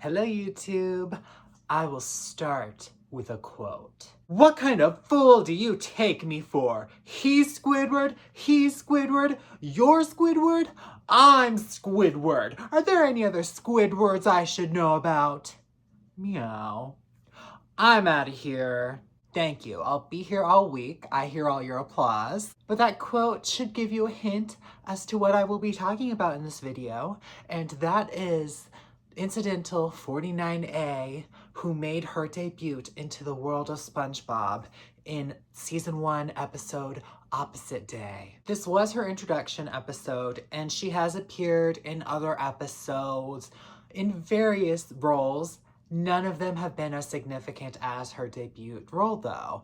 Hello YouTube. I will start with a quote. What kind of fool do you take me for? He's Squidward, he's Squidward, you're Squidward, I'm Squidward. Are there any other Squidwards I should know about? Meow. I'm out of here. Thank you. I'll be here all week. I hear all your applause. But that quote should give you a hint as to what I will be talking about in this video, and that is Incidental 49A, who made her debut into the world of SpongeBob in Season 1, episode Opposite Day. This was her introduction episode, and she has appeared in other episodes in various roles. None of them have been as significant as her debut role, though,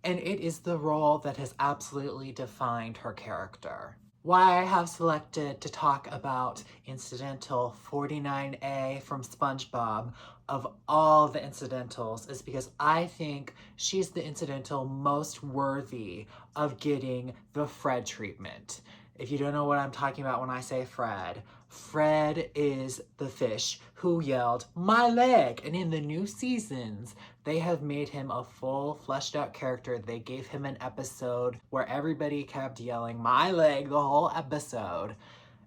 and it is the role that has absolutely defined her character. Why I have selected to talk about Incidental 49A from SpongeBob of all the incidentals is because I think she's the incidental most worthy of getting the Fred treatment. If you don't know what I'm talking about when I say Fred, Fred is the fish who yelled, "My leg!" And in the new seasons, they have made him a full, fleshed out character. They gave him an episode where everybody kept yelling, "My leg!" the whole episode.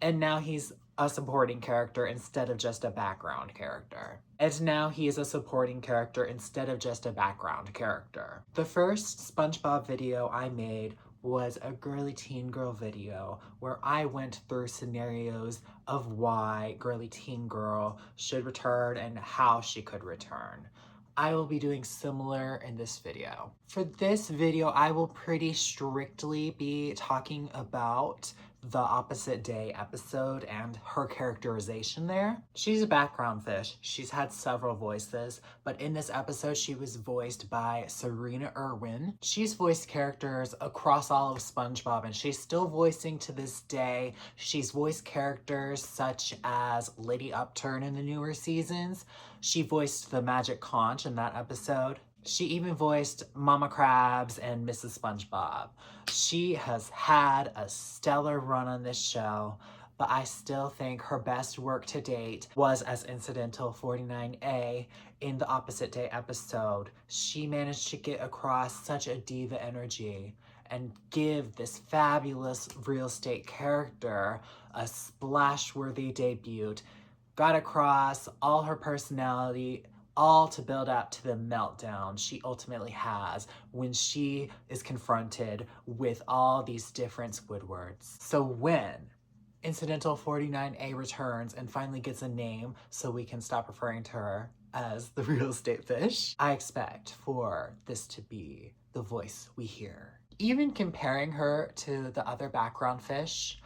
And now he's a supporting character instead of just a background character. And now he is a supporting character instead of just a background character. The first SpongeBob video I made was a girly teen girl video where I went through scenarios of why girly teen girl should return and how she could return. I will be doing similar in this video. For this video, I will pretty strictly be talking about the Opposite Day episode and her characterization there. She's a background fish. She's had several voices, but in this episode, she was voiced by Serena Irwin. She's voiced characters across all of SpongeBob, and she's still voicing to this day. She's voiced characters such as Lady Upturn in the newer seasons. She voiced the Magic Conch in that episode. She even voiced Mama Krabs and Mrs. SpongeBob. She has had a stellar run on this show, but I still think her best work to date was as Incidental 49A in the Opposite Day episode. She managed to get across such a diva energy and give this fabulous real estate character a splash-worthy debut. Got across all her personality, all to build up to the meltdown she ultimately has when she is confronted with all these different Squidwards. So when Incidental 49A returns and finally gets a name so we can stop referring to her as the real estate fish, I expect for this to be the voice we hear. Even comparing her to the other background fish,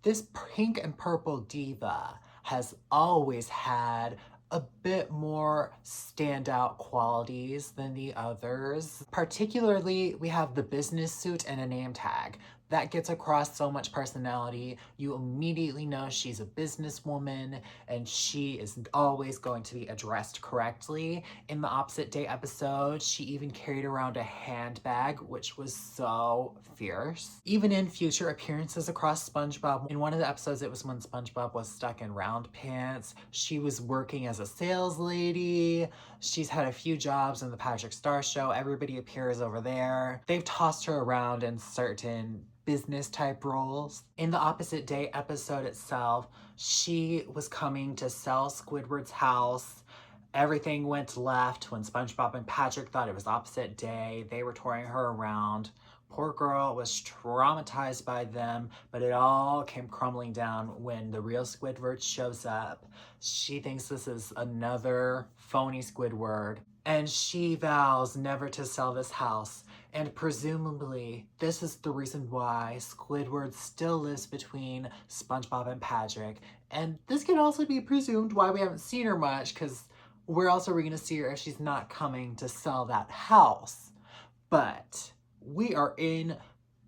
this pink and purple diva has always had a bit more standout qualities than the others. Particularly, we have the business suit and a name tag. That gets across so much personality. You immediately know she's a businesswoman and she is always going to be addressed correctly. In the Opposite Day episode, she even carried around a handbag, which was so fierce. Even in future appearances across SpongeBob, in one of the episodes, it was when SpongeBob was stuck in round pants. She was working as a sales lady. She's had a few jobs in the Patrick Star Show. Everybody appears over there. They've tossed her around in certain business type roles. In the Opposite Day episode itself, she was coming to sell Squidward's house. Everything went left when SpongeBob and Patrick thought it was Opposite Day. They were touring her around. Poor girl was traumatized by them, but it all came crumbling down when the real Squidward shows up. She thinks this is another phony Squidward, and she vows never to sell this house. And presumably, this is the reason why Squidward still lives between SpongeBob and Patrick. And this can also be presumed why we haven't seen her much, because where else are we going to see her if she's not coming to sell that house? But we are in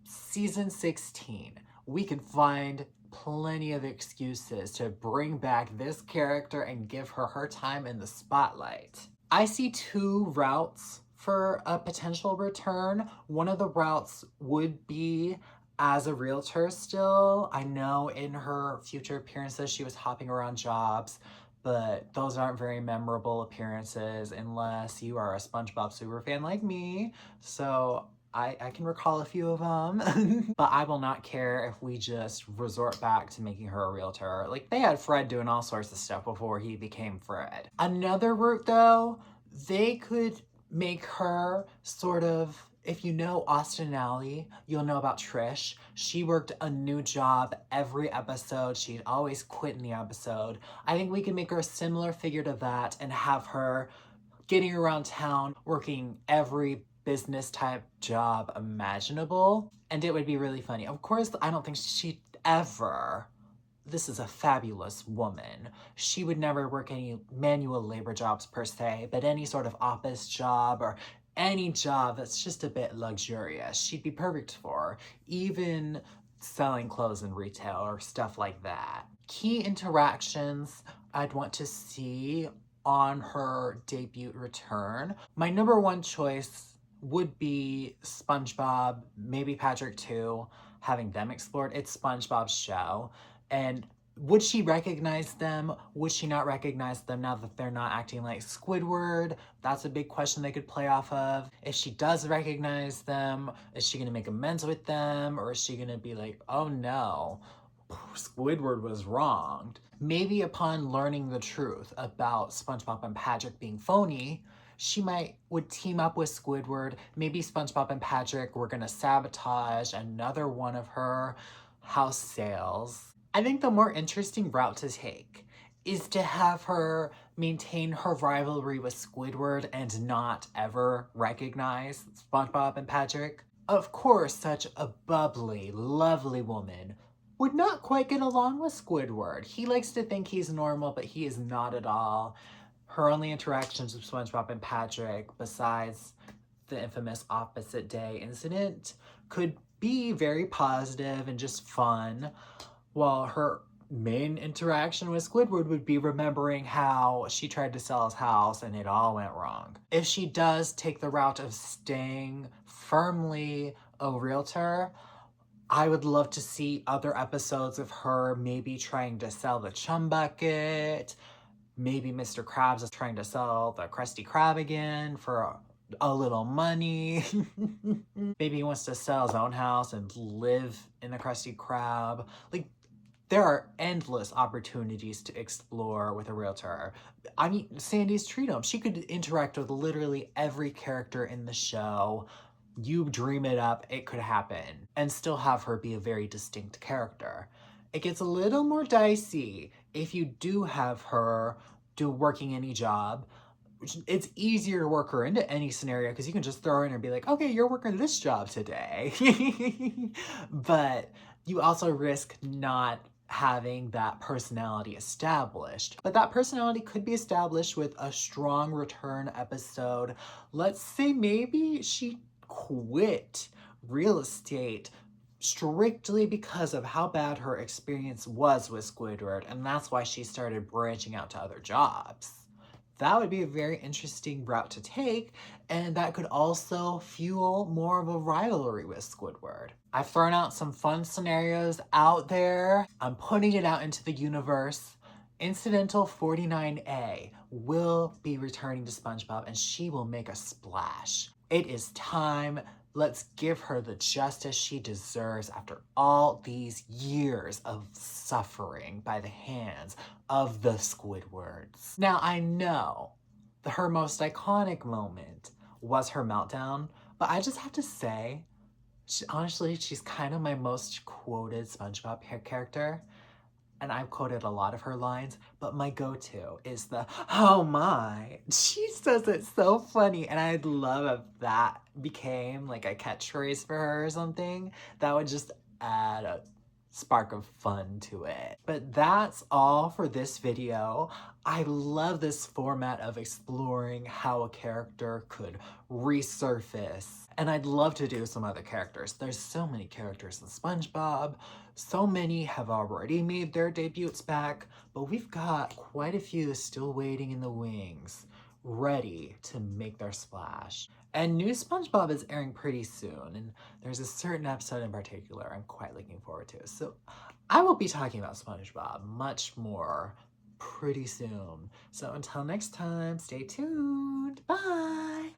season 16. We can find plenty of excuses to bring back this character and give her her time in the spotlight. I see two routes for a potential return. One of the routes would be as a realtor still. I know in her future appearances she was hopping around jobs, but those aren't very memorable appearances unless you are a SpongeBob superfan like me. So I can recall a few of them, but I will not care if we just resort back to making her a realtor. Like, they had Fred doing all sorts of stuff before he became Fred. Another route, though, they could make her sort of, if you know Austin and Ally, you'll know about Trish. She worked a new job every episode. She'd always quit in the episode. I think we can make her a similar figure to that and have her getting around town, working every business type job imaginable. And it would be really funny. Of course, I don't think she'd ever, this is a fabulous woman. She would never work any manual labor jobs per se, but any sort of office job or any job that's just a bit luxurious, she'd be perfect for. Even selling clothes in retail or stuff like that. Key interactions I'd want to see on her debut return. My number one choice would be SpongeBob, maybe Patrick too, having them explored. It's SpongeBob's show. And would she recognize them? Would she not recognize them now that they're not acting like Squidward? That's a big question they could play off of. If she does recognize them, is she gonna make amends with them? Or is she gonna be like, oh no, Squidward was wronged? Maybe upon learning the truth about SpongeBob and Patrick being phony, she would team up with Squidward. Maybe SpongeBob and Patrick were gonna sabotage another one of her house sales. I think the more interesting route to take is to have her maintain her rivalry with Squidward and not ever recognize SpongeBob and Patrick. Of course, such a bubbly, lovely woman would not quite get along with Squidward. He likes to think he's normal, but he is not at all. Her only interactions with SpongeBob and Patrick, besides the infamous opposite day incident, could be very positive and just fun, while her main interaction with Squidward would be remembering how she tried to sell his house and it all went wrong. If she does take the route of staying firmly a realtor, I would love to see other episodes of her maybe trying to sell the Chum Bucket. Maybe Mr. Krabs is trying to sell the Krusty Krab again for a little money. Maybe he wants to sell his own house and live in the Krusty Krab. Like, there are endless opportunities to explore with a realtor. I mean, Sandy's Treat 'em. She could interact with literally every character in the show. You dream it up, it could happen, and still have her be a very distinct character. It gets a little more dicey if you do have her working any job. It's easier to work her into any scenario because you can just throw her in and be like, okay, you're working this job today. But you also risk not having that personality established. But that personality could be established with a strong return episode. Let's say maybe she quit real estate strictly because of how bad her experience was with Squidward, and that's why she started branching out to other jobs. That would be a very interesting route to take, and that could also fuel more of a rivalry with Squidward. I've thrown out some fun scenarios out there. I'm putting it out into the universe. Incidental 49A will be returning to SpongeBob, and she will make a splash. It is time. Let's give her the justice she deserves after all these years of suffering by the hands of the Squidwards. Now, I know that her most iconic moment was her meltdown, but I just have to say, honestly, she's kind of my most quoted SpongeBob character. And I've quoted a lot of her lines, but my go-to is the, oh my. She says it so funny, and I'd love if that became like a catchphrase for her or something. That would just add a spark of fun to it. But that's all for this video. I love this format of exploring how a character could resurface. And I'd love to do some other characters. There's so many characters in SpongeBob. So many have already made their debuts back, but we've got quite a few still waiting in the wings, ready to make their splash. And new SpongeBob is airing pretty soon, and there's a certain episode in particular I'm quite looking forward to. So I will be talking about SpongeBob much more pretty soon. So until next time, stay tuned. Bye!